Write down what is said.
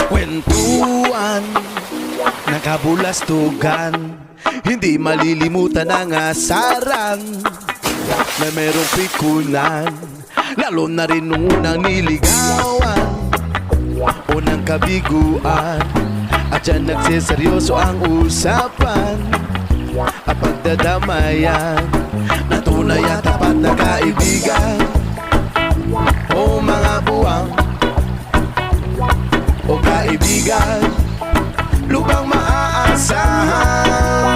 Kwentuhan, nakabulastugan, hindi malilimutan ang asaran na merong pikunan, lalo na rin nung unang niligawan, unang kabiguan, at dyan nagsiseryoso ang usapan at pagdadamayan na tunay at tapat na kaibigan. O mga buwang o kaibigan, lubang maaasahan.